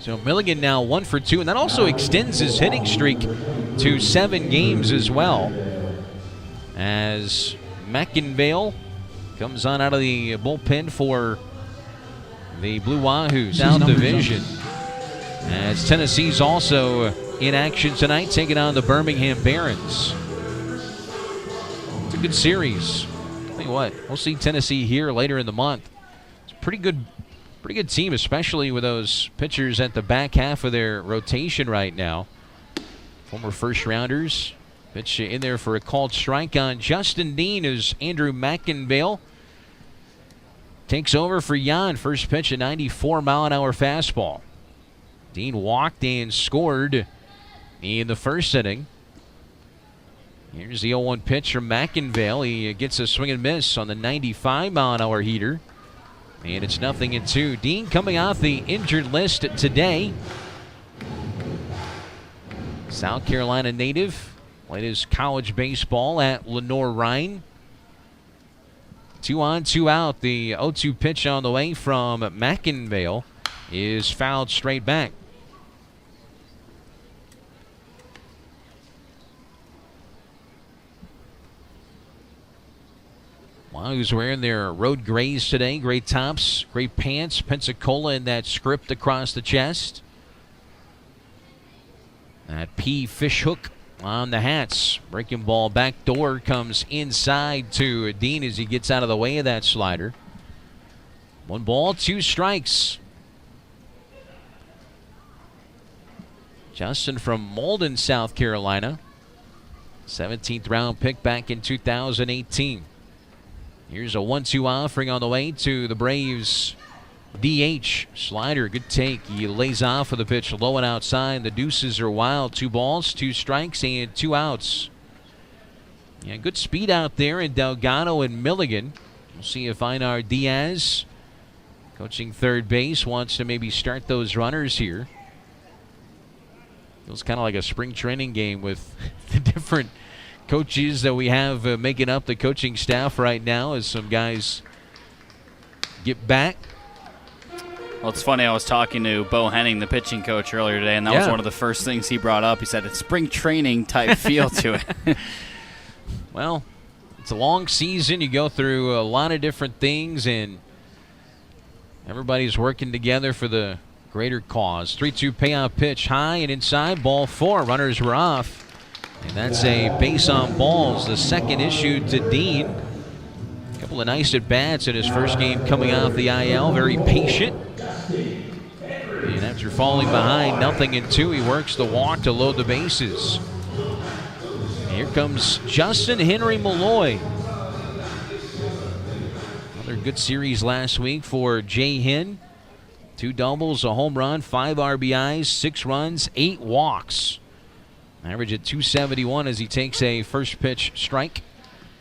So Milligan now 1 for 2, and that also extends his hitting streak to 7 games as well. As McInvale comes on out of the bullpen for the Blue Wahoos South Division. As Tennessee's also in action tonight, taking on the Birmingham Barons. It's a good series. Tell you what, we'll see Tennessee here later in the month. It's a pretty good team, especially with those pitchers at the back half of their rotation right now. Former first rounders. Pitch in there for a called strike on Justin Dean as Andrew McInvale takes over for Jan. First pitch, a 94-mile-an-hour fastball. Dean walked and scored in the first inning. Here's the 0-1 pitch from McInvale. He gets a swing and miss on the 95-mile-an-hour heater. And it's 0-2. Dean coming off the injured list today. South Carolina native. Played his college baseball at Lenore-Rhine. 2 on, 2 out. The 0-2 pitch on the way from McInvale is fouled straight back. Who's wearing their road grays today. Gray tops, gray pants. Pensacola in that script across the chest. That P fish hook on the hats. Breaking ball back door comes inside to Dean as he gets out of the way of that slider. 1 ball, 2 strikes. Justin from Malden, South Carolina. 17th round pick back in 2018. Here's a 1-2 offering on the way to the Braves. DH slider, good take. He lays off with the pitch low and outside. The deuces are wild. 2 balls, 2 strikes, and 2 outs. Yeah, good speed out there in Delgado and Milligan. We'll see if Einar Diaz, coaching third base, wants to maybe start those runners here. Feels kind of like a spring training game with the different coaches that we have making up the coaching staff right now as some guys get back. Well, it's funny. I was talking to Bo Henning, the pitching coach, earlier today, and that was one of the first things he brought up. He said it's spring training type feel to it. Well, it's a long season. You go through a lot of different things, and everybody's working together for the greater cause. 3-2 payoff pitch high and inside. Ball 4. Runners were off. And that's a base on balls. The second issued to Dean. A couple of nice at-bats in his first game coming off the IL. Very patient. And after falling behind 0-2, he works the walk to load the bases. Here comes Justin Henry Malloy. Another good series last week for Jay Hinn. 2 doubles, a home run, 5 RBIs, 6 runs, 8 walks. Average at 271 as he takes a first pitch strike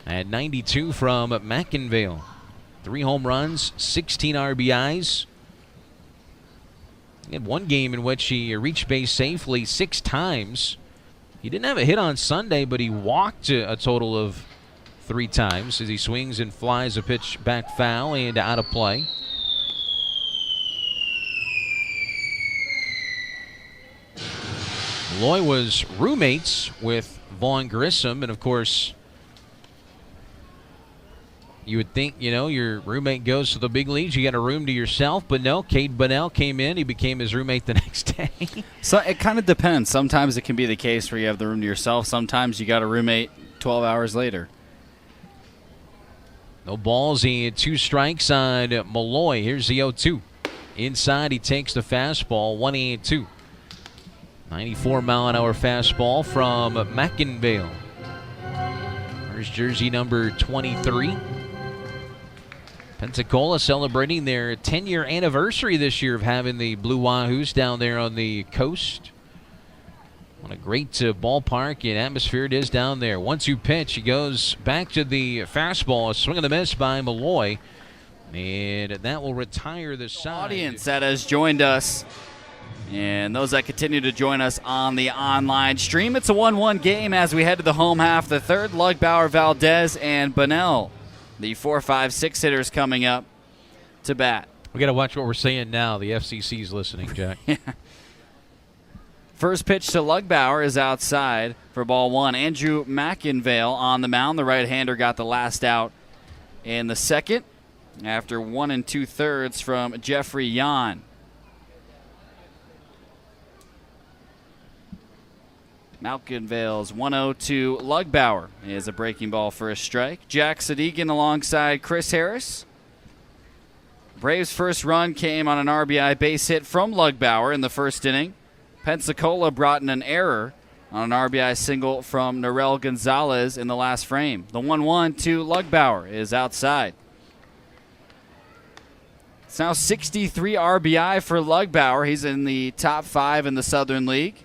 at 92 from McInvale. 3 home runs, 16 RBIs. He had 1 game in which he reached base safely 6 times. He didn't have a hit on Sunday, but he walked a total of 3 times as he swings and flies a pitch back foul and out of play. Malloy was roommates with Vaughn Grissom, and of course, you would think, your roommate goes to the big leagues, you got a room to yourself, but no, Cade Bunnell came in, he became his roommate the next day. So it kind of depends. Sometimes it can be the case where you have the room to yourself. Sometimes you got a roommate 12 hours later. No balls, he had 2 strikes on Malloy. Here's the 0-2. Inside, he takes the fastball, 1-2. 94-mile-an-hour fastball from McInvale. There's jersey number 23. Pensacola celebrating their 10-year anniversary this year of having the Blue Wahoos down there on the coast. What a great ballpark and atmosphere it is down there. 1-2 pitch. He goes back to the fastball. A swing and a miss by Malloy. And that will retire the side. Audience that has joined us. And those that continue to join us on the online stream. It's a 1-1 game as we head to the home half. The third, Lugbauer, Valdez, and Bunnell. The 4, 5, 6 hitters coming up to bat. We got to watch what we're saying now. The FCC's listening, Jack. First pitch to Lugbauer is outside for ball one. Andrew McInvale on the mound. The right-hander got the last out in the second after 1 2/3 from Jeffrey Yan. McInvale's 1-0 to Lugbauer is a breaking ball for a strike. Jack Sadigan alongside Chris Harris. Braves' first run came on an RBI base hit from Lugbauer in the first inning. Pensacola brought in an error on an RBI single from Narel Gonzalez in the last frame. The 1-1 to Lugbauer is outside. It's now 63 RBI for Lugbauer. He's in the top 5 in the Southern League.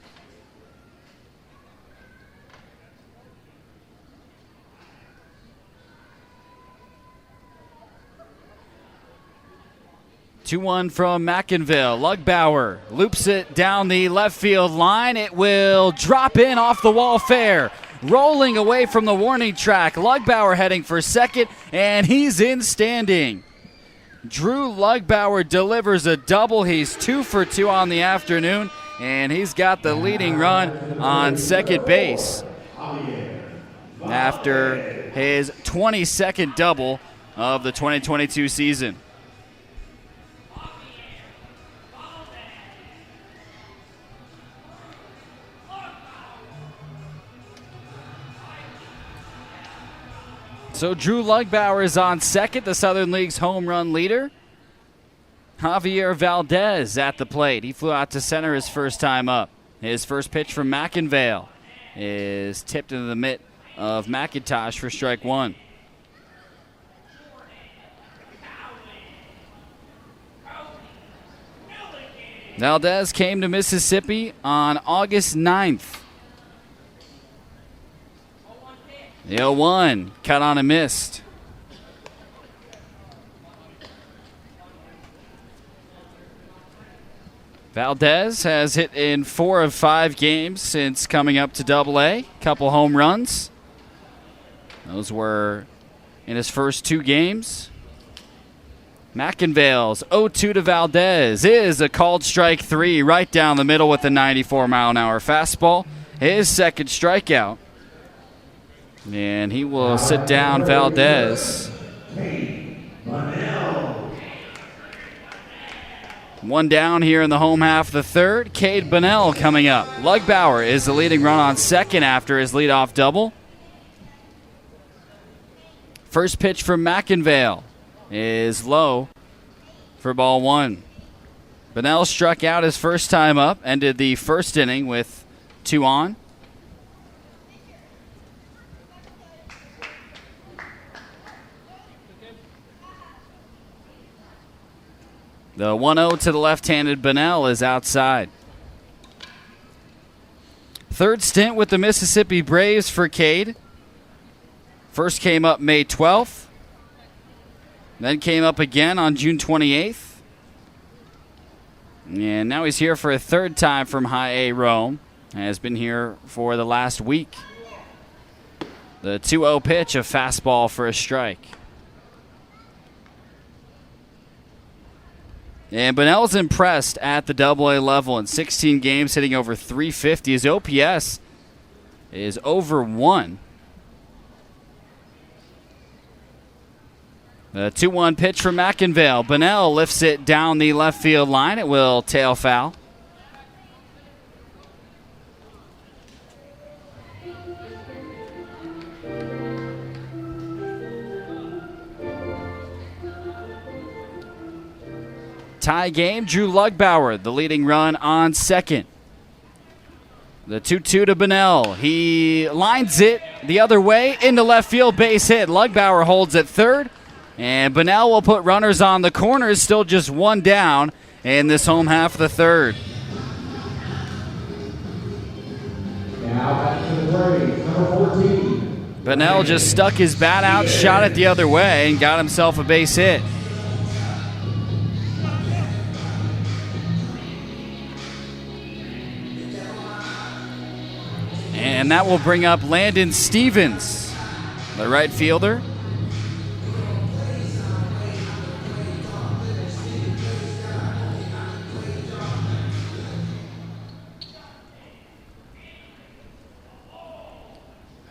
Two-one from McInvale. Lugbauer loops it down the left field line. It will drop in off the wall fair. Rolling away from the warning track. Lugbauer heading for second, and he's in standing. Drew Lugbauer delivers a double. He's 2 for 2 on the afternoon, and he's got the leading run on second base after his 22nd double of the 2022 season. So Drew Lugbauer is on second, the Southern League's home run leader. Javier Valdez at the plate. He flew out to center his first time up. His first pitch from McInvale is tipped into the mitt of McIntosh for strike one. Valdez came to Mississippi on August 9th. The 0-1, cut on and missed. Valdez has hit in 4 of 5 games since coming up to Double-A. Couple home runs. Those were in his first 2 games. McInvale's 0-2 to Valdez is a called strike 3 right down the middle with a 94-mile-an-hour fastball. His second strikeout. And he will sit down Valdez. One down here in the home half of the third. Cade Bunnell coming up. Lugbauer is the leading run on second after his leadoff double. First pitch from McInvale is low for ball one. Bunnell struck out his first time up, ended the first inning with 2 on. The 1-0 to the left-handed Bunnell is outside. Third stint with the Mississippi Braves for Cade. First came up May 12th. Then came up again on June 28th. And now he's here for a third time from High A Rome. And has been here for the last week. The 2-0 pitch, a fastball for a strike. And Bunnell's impressed at the Double-A level in 16 games, hitting over 350. His OPS is over 1. The 2-1 pitch from McInvale. Bunnell lifts it down the left field line. It will tail foul. Tie game, Drew Lugbauer, the leading run on second. The 2-2 to Bunnell. He lines it the other way into left field, base hit. Lugbauer holds at third, and Bunnell will put runners on the corners, still just 1 down in this home half of the third. Now back to the Braves, number 14. Bunnell just stuck his bat out, shot it the other way, and got himself a base hit. And that will bring up Landon Stevens, the right fielder.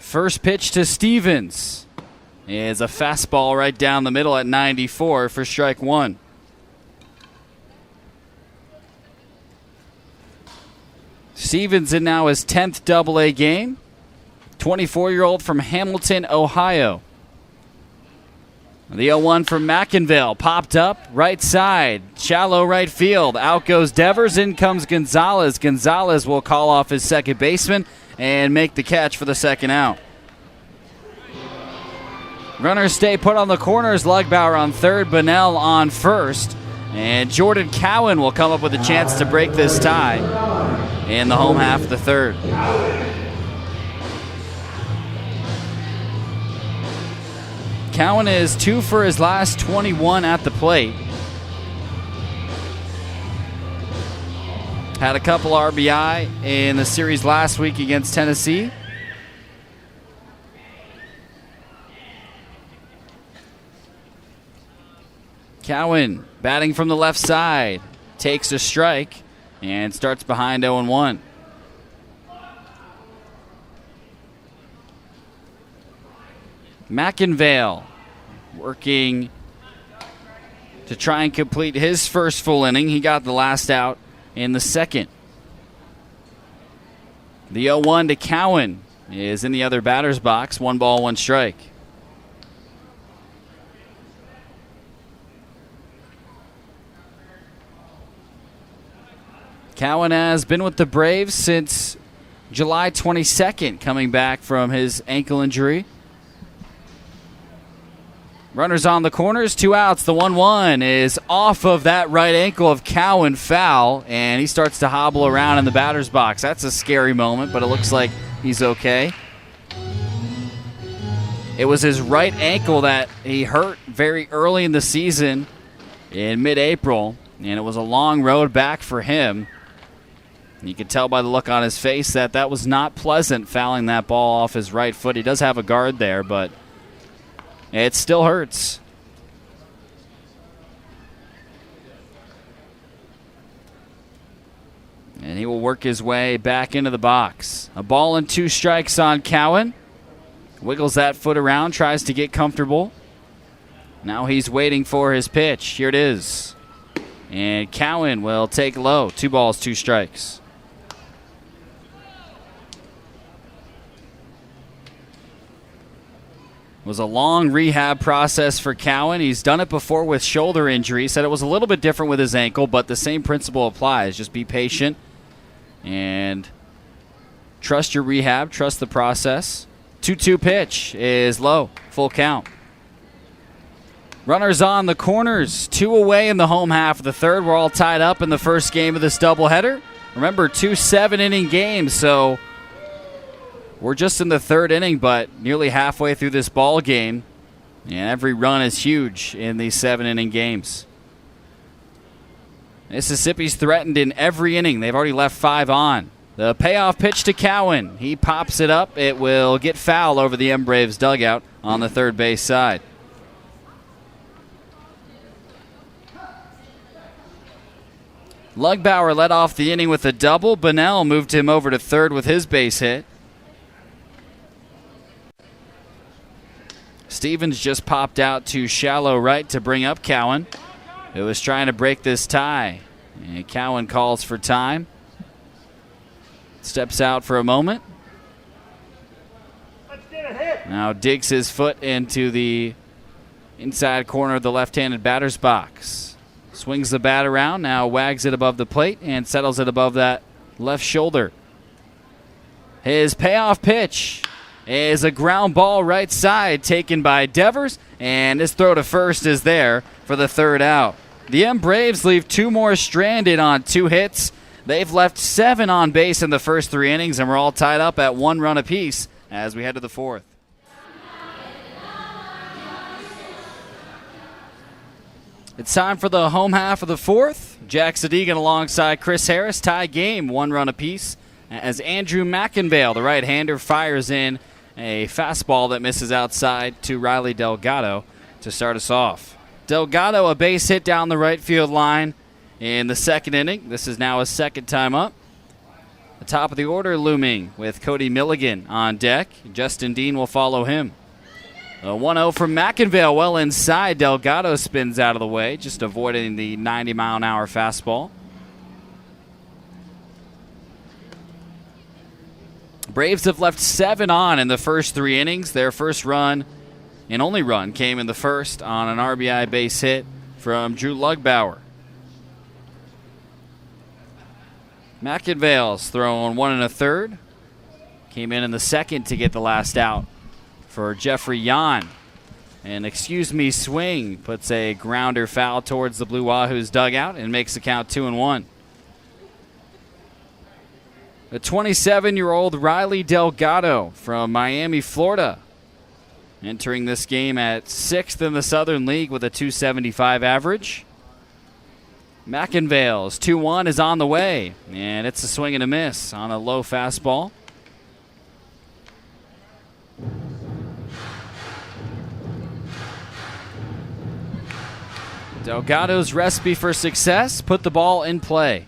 First pitch to Stevens is a fastball right down the middle at 94 for strike one. Stevens in now his 10th Double-A game. 24-year-old from Hamilton, Ohio. The 0-1 from McInvale popped up right side, shallow right field. Out goes Devers, in comes Gonzalez. Gonzalez will call off his second baseman and make the catch for the second out. Runners stay put on the corners. Lugbauer on third, Bunnell on first. And Jordan Cowan will come up with a chance to break this tie in the home half of the third. Cowan is 2 for his last 21 at the plate. Had a couple RBI in the series last week against Tennessee. Cowan batting from the left side, takes a strike and starts behind 0-1. McInvale working to try and complete his first full inning. He got the last out in the second. The 0-1 to Cowan is in the other batter's box. 1 ball, 1 strike. Cowan has been with the Braves since July 22nd, coming back from his ankle injury. Runners on the corners, 2 outs. The 1-1 is off of that right ankle of Cowan, foul, and he starts to hobble around in the batter's box. That's a scary moment, but it looks like he's okay. It was his right ankle that he hurt very early in the season in mid-April, and it was a long road back for him. You can tell by the look on his face that that was not pleasant, fouling that ball off his right foot. He does have a guard there, but it still hurts. And he will work his way back into the box. A ball and 2 strikes on Cowan. Wiggles that foot around, tries to get comfortable. Now he's waiting for his pitch. Here it is. And Cowan will take low. 2 balls, 2 strikes. It was a long rehab process for Cowan. He's done it before with shoulder injury. Said it was a little bit different with his ankle, but the same principle applies. Just be patient and trust your rehab, trust the process. 2-2 pitch is low, full count. Runners on the corners, 2 away in the home half of the third. We're all tied up in the first game of this doubleheader. Remember, 2 7-inning games, so we're just in the third inning, but nearly halfway through this ball game, and every run is huge in these 7-inning games. Mississippi's threatened in every inning. They've already left 5 on. The payoff pitch to Cowan. He pops it up. It will get foul over the M-Braves dugout on the third base side. Lugbauer led off the inning with a double. Bunnell moved him over to third with his base hit. Stevens just popped out to shallow right to bring up Cowan, who was trying to break this tie. And Cowan calls for time. Steps out for a moment. Now digs his foot into the inside corner of the left-handed batter's box. Swings the bat around, now wags it above the plate and settles it above that left shoulder. His payoff pitch is a ground ball right side taken by Devers, and his throw to first is there for the third out. The M-Braves leave 2 more stranded on 2 hits. They've left 7 on base in the first 3 innings, and we're all tied up at 1 run apiece as we head to the 4th. It's time for the home half of the 4th. Jack Sadegan alongside Chris Harris. Tie game, 1 run apiece, as Andrew McInvale, the right-hander, fires in a fastball that misses outside to Riley Delgado to start us off. Delgado, a base hit down the right field line in the 2nd inning. This is now his 2nd time up. The top of the order looming with Cody Milligan on deck. Justin Dean will follow him. A 1-0 from McInvale, well inside. Delgado spins out of the way, just avoiding the 90-mile-an-hour fastball. Braves have left 7 on in the first 3 innings. Their first run and only run came in the first on an RBI base hit from Drew Lugbauer. McInvale's throwing 1 1/3. Came in the second to get the last out for Jeffrey Yan. An excuse me swing puts a grounder foul towards the Blue Wahoos dugout and makes the count 2-1. The 27-year-old Riley Delgado from Miami, Florida, entering this game at 6th in the Southern League with a .275 average. McInvale's 2-1 is on the way, and it's a swing and a miss on a low fastball. Delgado's recipe for success: put the ball in play.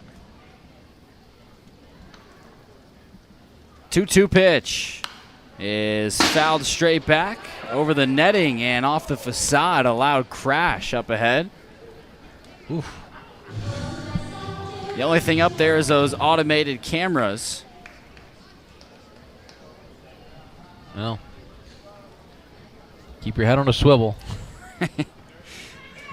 2-2 pitch is fouled straight back over the netting and off the facade. A loud crash up ahead. Oof. The only thing up there is those automated cameras. Well, keep your head on a swivel.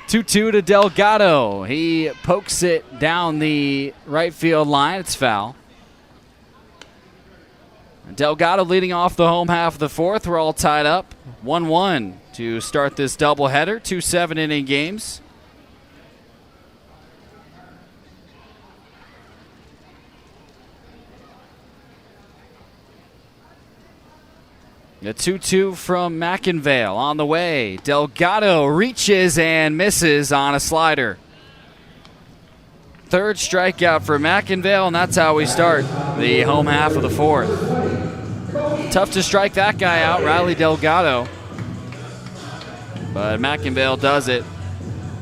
2-2 to Delgado. He pokes it down the right field line. It's foul. Delgado leading off the home half of the fourth. We're all tied up 1-1 to start this doubleheader. 2 7-inning games. The 2-2 from McInvale on the way. Delgado reaches and misses on a slider. Third strikeout for McInvale, and that's how we start the home half of the fourth. Tough to strike that guy out, Riley Delgado. But McInvale does it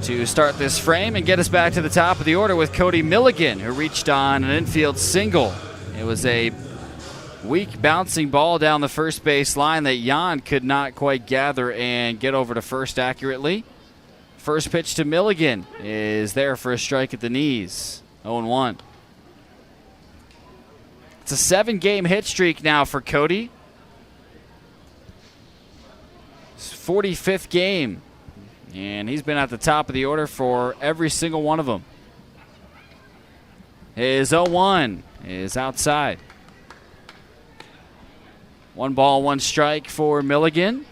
to start this frame and get us back to the top of the order with Cody Milligan, who reached on an infield single. It was a weak bouncing ball down the first base line that Jan could not quite gather and get over to first accurately. First pitch to Milligan is there for a strike at the knees. 0-1. It's a 7-game hit streak now for Cody. His 45th game. And he's been at the top of the order for every single one of them. His 0-1 is outside. 1 ball, 1 strike for Milligan.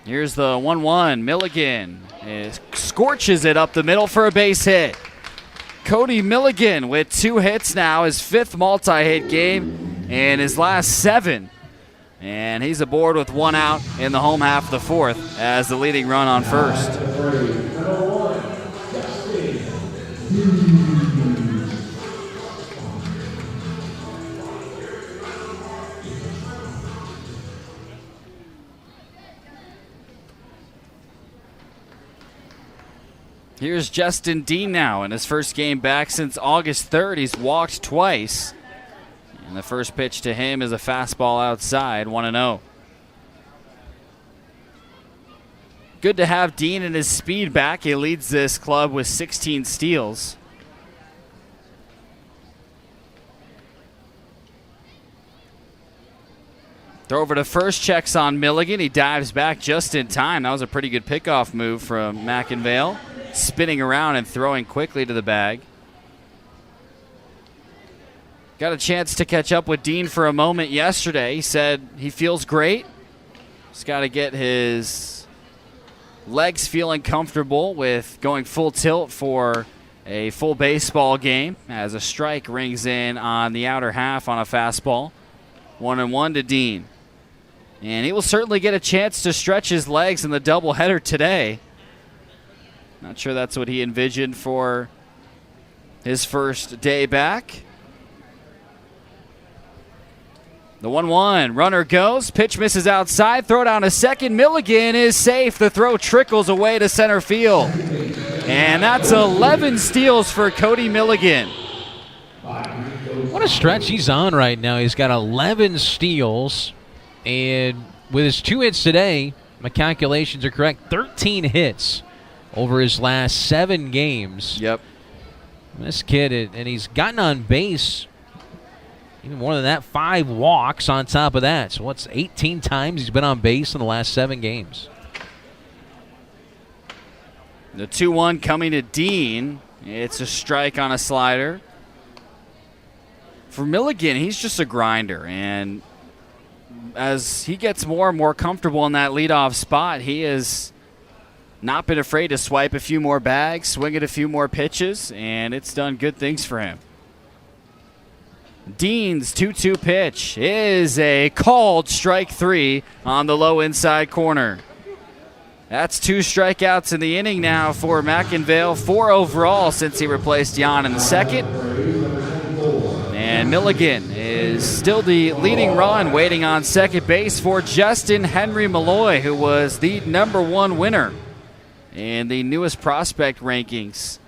Here's the 1-1. Milligan scorches it up the middle for a base hit. Cody Milligan with 2 hits now, his 5th multi-hit game and his last 7. And he's aboard with 1 out in the home half of the fourth as the leading run on first. Here's Justin Dean now in his first game back since August 3rd. He's walked twice. And the first pitch to him is a fastball outside, 1-0. Good to have Dean and his speed back. He leads this club with 16 steals. Throw over to first, checks on Milligan. He dives back just in time. That was a pretty good pickoff move from McInvale. Spinning around and throwing quickly to the bag. Got a chance to catch up with Dean for a moment yesterday. He said he feels great. He's got to get his legs feeling comfortable with going full tilt for a full baseball game as a strike rings in on the outer half on a fastball. 1-1 to Dean. And he will certainly get a chance to stretch his legs in the doubleheader today. Not sure that's what he envisioned for his first day back. The 1-1, runner goes, pitch misses outside, throw down a second. Milligan is safe. The throw trickles away to center field. And that's 11 steals for Cody Milligan. What a stretch he's on right now. He's got 11 steals, and with his 2 hits today, my calculations are correct, 13 hits over his last 7 games. Yep. This kid, and he's gotten on base even more than that, 5 walks on top of that. So what's 18 times he's been on base in the last 7 games. The 2-1 coming to Dean. It's a strike on a slider. For Milligan, he's just a grinder, and as he gets more and more comfortable in that leadoff spot, he has not been afraid to swipe a few more bags, swing at a few more pitches, and it's done good things for him. Dean's 2-2 pitch is a called strike 3 on the low inside corner. That's 2 strikeouts in the inning now for McInvale, 4 overall since he replaced Jan in the second. And Milligan is still the leading run, waiting on second base for Justin Henry Malloy, who was the #1 winner in the newest prospect rankings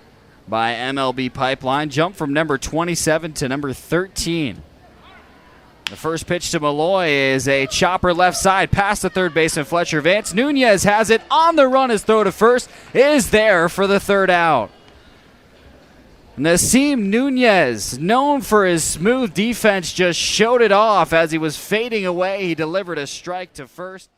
by MLB Pipeline. Jumped from number 27 to number 13. The first pitch to Malloy is a chopper left side past the third baseman Fletcher Vance. Nunez has it on the run. His throw to first is there for the 3rd out. Nasim Nunez, known for his smooth defense, just showed it off as he was fading away. He delivered a strike to first.